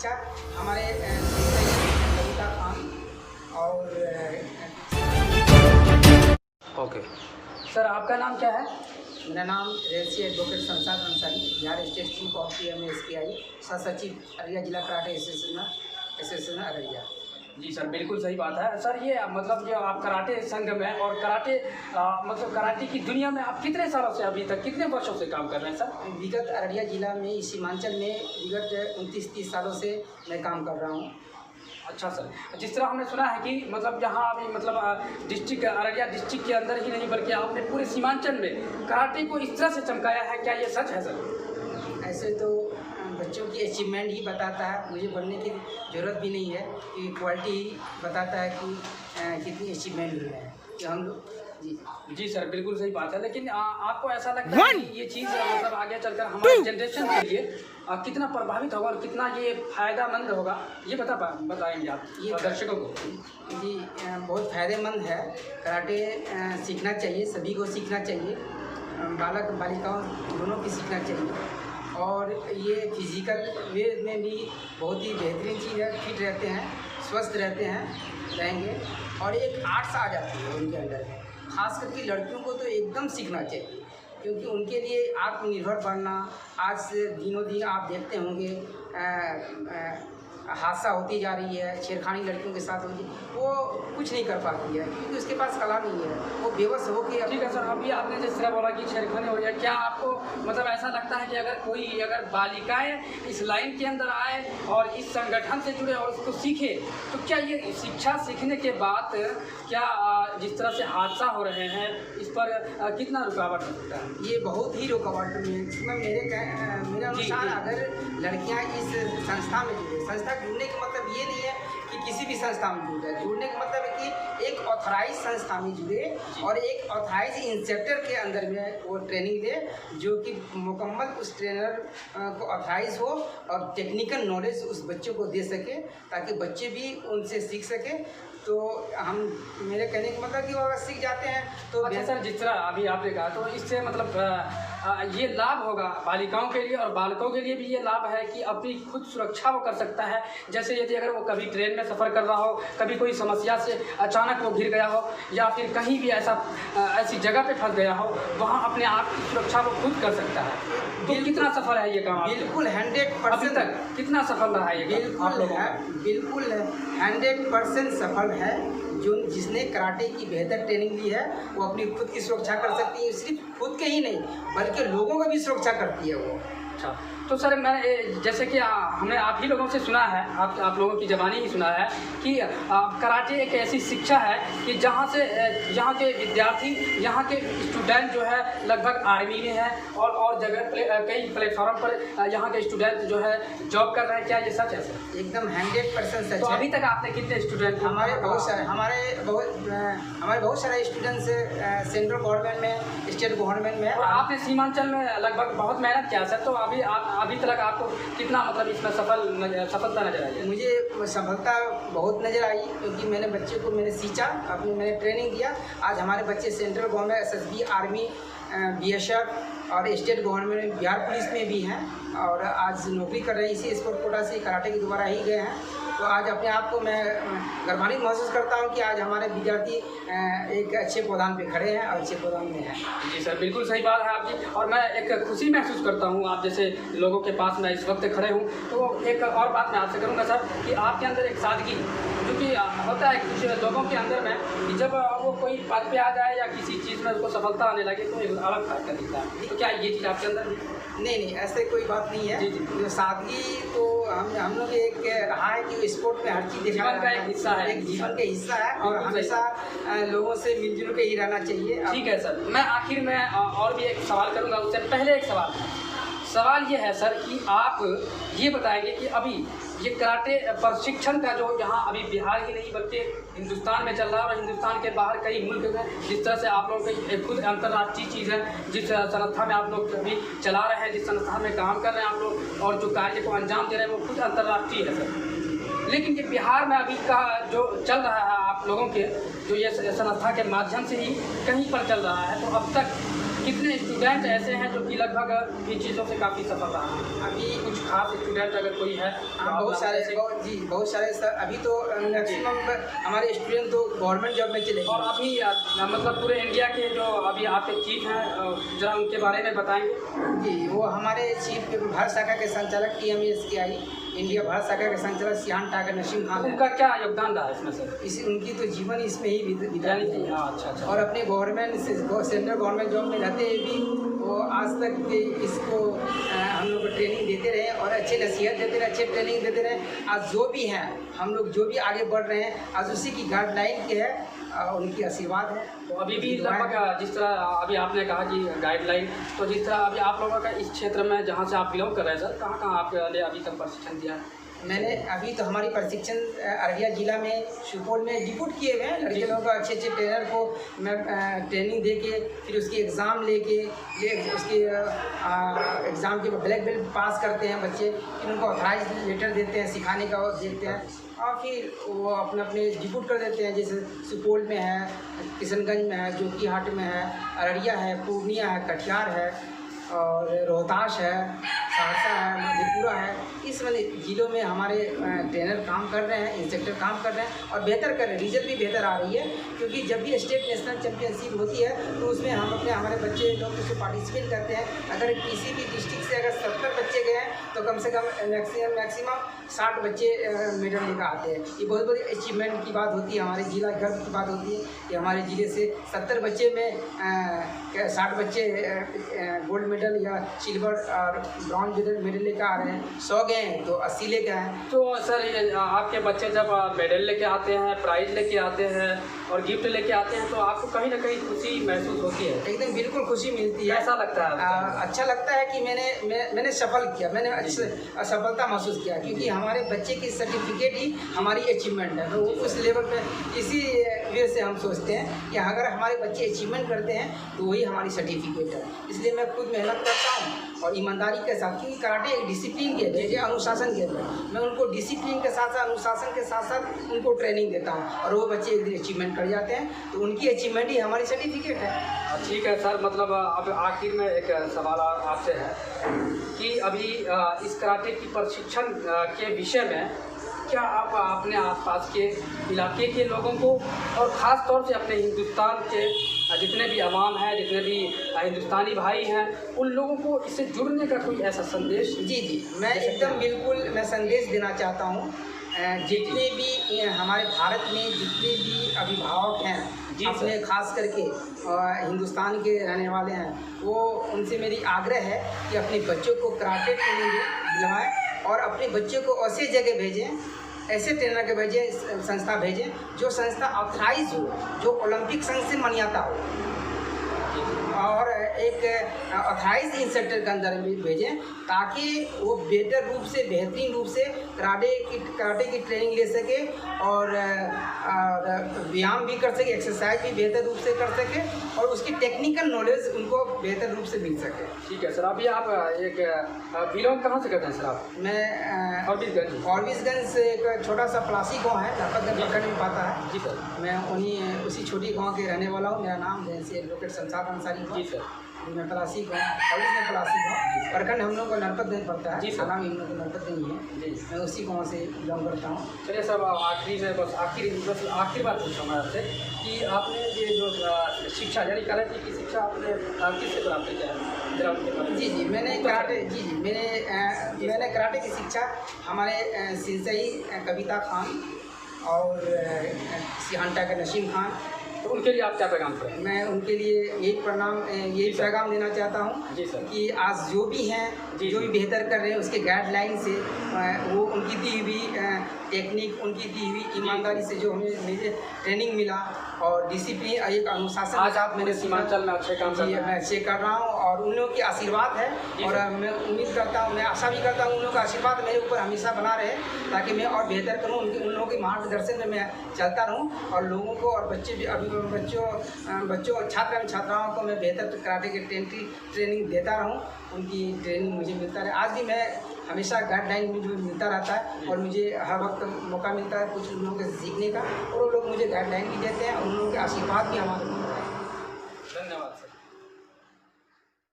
शिक्षा हमारे कविता खान और ओके सर, आपका नाम क्या है? मेरा नाम रेसी एडवोकेट संसार Ansari, Bihar state chief of PMSPI, सह सचिव अररिया जिला कराटे एसोसिएशन अररिया। जी सर, बिल्कुल सही बात है सर। ये मतलब जो आप कराटे संघ में और कराटे मतलब कराटे की दुनिया में आप कितने सालों से, अभी तक कितने वर्षों से काम कर रहे हैं सर? विगत अररिया जिला में, इस सीमांचल में विगत 29-30 सालों से मैं काम कर रहा हूँ। अच्छा सर, जिस तरह हमने सुना है कि मतलब यहाँ अभी मतलब डिस्ट्रिक्ट अररिया डिस्ट्रिक्ट के अंदर ही नहीं बल्कि आपने पूरे सीमांचल में कराटे को इस तरह से चमकाया है, क्या ये सच है सर? ऐसे तो बच्चों की अचीवमेंट ही बताता है, मुझे बोलने की ज़रूरत भी नहीं है कि क्वालिटी ही बताता है कि कितनी अचीवमेंट हुई है कि हम लोग। जी सर, बिल्कुल सही बात है। लेकिन आपको ऐसा लगता है कि ये चीज़ मतलब आगे चलकर हमारे जनरेशन के लिए कितना प्रभावित होगा और कितना ये फ़ायदेमंद होगा, ये बताएंगे आप ये दर्शकों को? जी, बहुत फ़ायदेमंद है। कराटे सीखना चाहिए, सभी को सीखना चाहिए, बालक बालिकाओं दोनों की सीखना चाहिए। और ये फिजिकल वे में भी बहुत ही बेहतरीन चीज़ है, फिट रहते हैं, स्वस्थ रहेंगे और एक आर्ट्स आ जाती है उनके अंदर में। खास करके लड़कियों को तो एकदम सीखना चाहिए, क्योंकि उनके लिए आत्मनिर्भर बनना, आज से दिनों दिन आप देखते होंगे हादसा होती जा रही है, छेड़खानी लड़कियों के साथ होती, वो कुछ नहीं कर पाती है क्योंकि उसके पास कला नहीं है, वो बेबस हो के। ठीक है सर, अभी आपने जिस तरह बोला कि छेड़खानी हो रही है, क्या आपको मतलब ऐसा लगता है कि अगर बालिकाएं इस लाइन के अंदर आए और इस संगठन से जुड़े और उसको सीखे, तो क्या ये शिक्षा सीखने के बाद क्या जिस तरह से हादसा हो रहे हैं इस पर कितना रुकावट हो सकता है? ये बहुत ही रुकावट में मेरे अनुसार अगर लड़कियां इस संस्था में जुड़े, संस्था जुड़ने का मतलब ये नहीं है कि किसी भी संस्था में जुड़ जाए, जुड़ने का मतलब है कि एक ऑथराइज संस्था में जुड़े और एक ऑथराइज इंस्ट्रक्टर के अंदर में वो ट्रेनिंग दे, जो कि मुकम्मल उस ट्रेनर को ऑथराइज हो और टेक्निकल नॉलेज उस बच्चों को दे सके, ताकि बच्चे भी उनसे सीख सके। तो हम, मेरे कहने का मतलब कि वो अगर सीख जाते हैं तो अच्छा सर, जिस तरह अभी आपने कहा, तो इससे मतलब ये लाभ होगा बालिकाओं के लिए और बालकों के लिए भी ये लाभ है कि अपनी खुद सुरक्षा वो कर सकता है। जैसे यदि अगर वो कभी ट्रेन में सफ़र कर रहा हो, कभी कोई समस्या से अचानक वो घिर गया हो या फिर कहीं भी ऐसी जगह पे फंस गया हो, वहाँ अपने आप की सुरक्षा वो खुद कर सकता है। तो कितना सफल है ये काम? बिल्कुल 100% तक कितना सफल रहा है ये काम आप लोगों का? बिल्कुल 100% सफल है। जिसने कराटे की बेहतर ट्रेनिंग ली है वो अपनी खुद की सुरक्षा कर सकती है, सिर्फ खुद के ही नहीं बल्कि लोगों का भी सुरक्षा करती है वो। अच्छा, तो सर मैं जैसे कि हमने आप ही लोगों से सुना है, आप लोगों की ज़बानी ही सुना है कि कराटे एक ऐसी शिक्षा है कि जहाँ से यहाँ के विद्यार्थी, यहाँ के स्टूडेंट जो है लगभग आर्मी में है और जगह कई प्लेटफॉर्म पर यहाँ के स्टूडेंट जो है जॉब कर रहे हैं। क्या ये सच है सर? एकदम 100% सच। तो अभी तक आपने कितने स्टूडेंट? हमारे बहुत सारे स्टूडेंट्स सेंट्रल गवर्नमेंट में, स्टेट गवर्नमेंट में। और आपने सीमांचल में लगभग बहुत मेहनत किया सर, तो अभी तक आपको कितना मतलब इसमें सफलता नजर आई है? मुझे सफलता बहुत नज़र आई, क्योंकि मैंने बच्चे को सींचा, मैंने ट्रेनिंग दिया। आज हमारे बच्चे central government, SSB, army, BSF और स्टेट गवर्नमेंट में, बिहार पुलिस में भी हैं और आज नौकरी कर रहे हैं। इसी स्पोर्ट कोटा से कराटे के द्वारा ही गए हैं। तो आज अपने आप को मैं गर्वान्वित महसूस करता हूं कि आज हमारे विद्यार्थी एक अच्छे पौधान पे खड़े हैं और अच्छे पौधान में हैं। जी सर, बिल्कुल सही बात है आपकी। और मैं एक खुशी महसूस करता हूं आप जैसे लोगों के पास मैं इस वक्त खड़े हूं। तो एक और बात मैं आपसे करूंगा सर कि आपके अंदर एक सादगी जो कि होता है कुछ लोगों के अंदर में कि जब वो कोई पद पे आ जाए या किसी चीज़ में उसको सफलता आने लगे तो एक अलग फर्क दिखता है। तो क्या ये चीज़ आपके अंदर? नहीं, ऐसे कोई बात नहीं है। जो सादगी तो हम लोग एक रहा है कि स्पोर्ट में हर चीज़ जीवन का एक हिस्सा है, एक जीवन का हिस्सा है और हमेशा लोगों से मिलजुल के ही रहना चाहिए। ठीक है सर, मैं आखिर में और भी एक सवाल करूंगा, उससे पहले एक सवाल ये है सर कि आप ये बताएंगे कि अभी ये कराटे प्रशिक्षण का जो यहाँ अभी बिहार ही नहीं बल्कि हिंदुस्तान में चल रहा है और हिंदुस्तान के बाहर कई मुल्क में, जिस तरह से आप लोगों की खुद अंतर्राष्ट्रीय चीज़ है, जिस संस्था में आप लोग अभी चला रहे हैं, जिस संस्था में काम कर रहे हैं आप लोग और जो कार्य को अंजाम दे रहे हैं वो खुद अंतर्राष्ट्रीय है सर। लेकिन ये बिहार में अभी का जो चल रहा है आप लोगों के जो ये संस्था के माध्यम से ही कहीं पर चल रहा है, तो अब तक कितने स्टूडेंट ऐसे हैं जो कि लगभग इन चीज़ों से काफ़ी सफल रहा है? अभी कुछ खास स्टूडेंट अगर कोई है तो हाँ, आप बहुत सारे बहुत सारे सर। अभी तो मैक्सिमम हमारे स्टूडेंट तो गवर्नमेंट जॉब में चले गए। और अभी मतलब पूरे इंडिया के जो अभी आपके चीफ हैं जरा उनके बारे में बताएंगे। जी, वो हमारे चीफ के भारत शाखा के संचालक TMSKI इंडिया भारत शाखा के संचालक सियान टाकर नसीम खान है। उनका क्या योगदान रहा इसमें सर? उनकी तो जीवन इसमें ही बितानी थी। हाँ, अच्छा। और अपने गवर्नमेंट से सेंट्रल गवर्नमेंट जॉब में रहते हुए भी वो आज तक भी इसको हम लोग को ट्रेनिंग देते रहे और अच्छे नसीहत देते रहे, अच्छे ट्रेनिंग देते रहे। आज जो भी हैं हम लोग जो भी आगे बढ़ रहे हैं आज उसी की गाइडलाइन के है, उनकी आशीर्वाद है। तो अभी भी लगभग जिस तरह अभी आपने कहा कि गाइडलाइन, तो जिस तरह अभी आप लोगों का इस क्षेत्र में जहाँ से आप बिलोंग कर रहे हैं सर, कहाँ आपके लिए अभी तक प्रशिक्षण दिया है? मैंने अभी तो हमारी प्रशिक्षण अररिया जिला में सुपौल में डिप्यूट किए हुए हैं लड़के लोगों को। अच्छे ट्रेनर को मैं ट्रेनिंग दे के फिर उसकी एग्ज़ाम लेके उसके एग्ज़ाम के ब्लैक बेल्ट पास करते हैं बच्चे। फिर उनको ऑथराइज लेटर देते हैं, सिखाने का देते हैं और फिर वो अपने डिप्यूट कर देते हैं। जैसे सुपौल में है, किशनगंज में है, जोकीहाट में है, अररिया है, पूर्णिया है, कटिहार है और रोहतास है, सहरसा है, मधेपुरा है। इस वाले जिलों में हमारे ट्रेनर काम कर रहे हैं, इंस्ट्रक्टर काम कर रहे हैं और बेहतर कर रहे हैं। रिजल्ट भी बेहतर आ रही है क्योंकि जब भी स्टेट नेशनल चैम्पियनशिप होती है तो उसमें हम हमारे बच्चे लोग उसमें पार्टिसिपेट करते हैं। अगर किसी भी डिस्ट्रिक्ट से अगर 70 बच्चे गए हैं तो कम से कम मैक्सिमम 60 बच्चे मेडल लेकर आते हैं। ये बहुत बड़ी अचीवमेंट की बात होती है, हमारे जिला गर्व की बात होती है कि हमारे ज़िले से 70 बच्चे में 60 बच्चे गोल्ड मेडल या सिल्वर और ब्रॉन्ज मेडल लेकर आ रहे हैं। 100 गए हैं तो 80 लेकर आए हैं। तो सर ये आपके बच्चे जब मेडल लेके आते हैं, प्राइज लेके आते हैं और गिफ्ट लेके आते हैं तो आपको कहीं ना कहीं खुशी महसूस होती है? एकदम बिल्कुल खुशी मिलती है। ऐसा लगता है अच्छा लगता है कि मैंने सफल किया, मैंने सफलता महसूस किया क्योंकि हमारे बच्चे की सर्टिफिकेट ही हमारी अचीवमेंट है। तो उस लेवल पे इसी वे से हम सोचते हैं कि अगर हमारे बच्चे अचीवमेंट करते हैं तो वही हमारी सर्टिफिकेट है। इसलिए मैं खुद मेहनत करता हूँ और ईमानदारी के साथ, क्योंकि कराटे एक डिसिप्लिन गेम है, अनुशासन गेम है। मैं उनको डिसिप्लिन के साथ साथ अनुशासन के साथ साथ उनको ट्रेनिंग देता हूँ और वो बच्चे एक दिन अचीवमेंट कर जाते हैं तो उनकी अचीवमेंट ही हमारी सर्टिफिकेट है। ठीक है सर, मतलब अब आखिर में एक सवाल आपसे है कि अभी इस कराटे की प्रशिक्षण के विषय में क्या आप अपने आसपास के इलाके के लोगों को और ख़ास तौर से अपने हिंदुस्तान के जितने भी अवाम हैं, जितने भी हिंदुस्तानी भाई हैं, उन लोगों को इससे जुड़ने का कोई ऐसा संदेश? जी, मैं एकदम बिल्कुल मैं संदेश देना चाहता हूँ। जितने भी हमारे भारत में जितने भी अभिभावक हैं अपने खास करके हिंदुस्तान के रहने वाले हैं, वो उनसे मेरी आग्रह है कि अपने बच्चों को कराटे ट्रेनिंग दिलवाएं और अपने बच्चों को ऐसे जगह भेजें, ऐसे ट्रेनर के भेजें, संस्था भेजें जो संस्था ऑथराइज हो, जो ओलंपिक संघ से मान्यता हो और एक ऑथराइज इंस्ट्रक्टर के अंदर भी भेजें ताकि वो बेहतरीन रूप से कराटे की ट्रेनिंग ले सके और व्यायाम भी कर सके, एक्सरसाइज भी बेहतर रूप से कर सके और उसकी टेक्निकल नॉलेज उनको बेहतर रूप से मिल सके। ठीक है सर, अभी आप एक बिलोंग कहाँ से करते हैं सर आप? मैं ऑर्बिसगंज से एक छोटा सा पलासी गाँव है, नरपतगंज प्रखंड में पाता है। जी सर, मैं उसी छोटी गाँव के रहने वाला हूँ। मेरा नाम जैसे एडवोकेट शमशाद अंसारी। जी सर, मैं पलासी गाँव कॉलेज में पलासी गाँव प्रखंड हम लोग को नरपतगंज पड़ता है। जी सर, नाम हम लोग को नरपतगंज ही है। जी, मैं उसी गाँव से बिलोंग करता हूँ। चलिए सर, आखिरी बात पूछूँ मैं आपसे कि आपने ये जो शिक्षा यानी कराटे की शिक्षा आपने किससे प्राप्त किया है? जी, मैंने कराटे की शिक्षा हमारे सिंसई कविता खान और सियान टाकर नसीम खान, तो उनके लिए आप क्या पैगाम करें? मैं उनके लिए यही पैगाम देना चाहता हूँ जी सर कि आज जो भी हैं जो भी बेहतर कर रहे हैं उसके गाइडलाइन से वो उनकी दी हुई टेक्निक, उनकी दी हुई ईमानदारी से जो मुझे ट्रेनिंग मिला और डिसिप्लिन एक अनुशासन के साथ मैंने सीमांचल में अच्छे काम मैं अच्छे कर रहा हूँ और उन लोगों की आशीर्वाद है और मैं उम्मीद करता हूँ, मैं आशा भी करता हूँ उन लोगों का आशीर्वाद मेरे ऊपर हमेशा बना रहे ताकि मैं और बेहतर करूँ। उन लोगों के मार्गदर्शन में मैं चलता रहूँ और लोगों को और बच्चों छात्र छात्राओं को मैं बेहतर कराटे की ट्रेनिंग देता रहूँ। उनकी ट्रेनिंग मुझे मिलता रहे। आज भी मैं हमेशा गाइडलाइन मुझे मिलता रहता है और मुझे हर वक्त मौका मिलता है कुछ लोगों से सीखने का और वो लोग मुझे गाइडलाइन भी देते हैं और उन लोगों के आशीर्वाद भी हमारे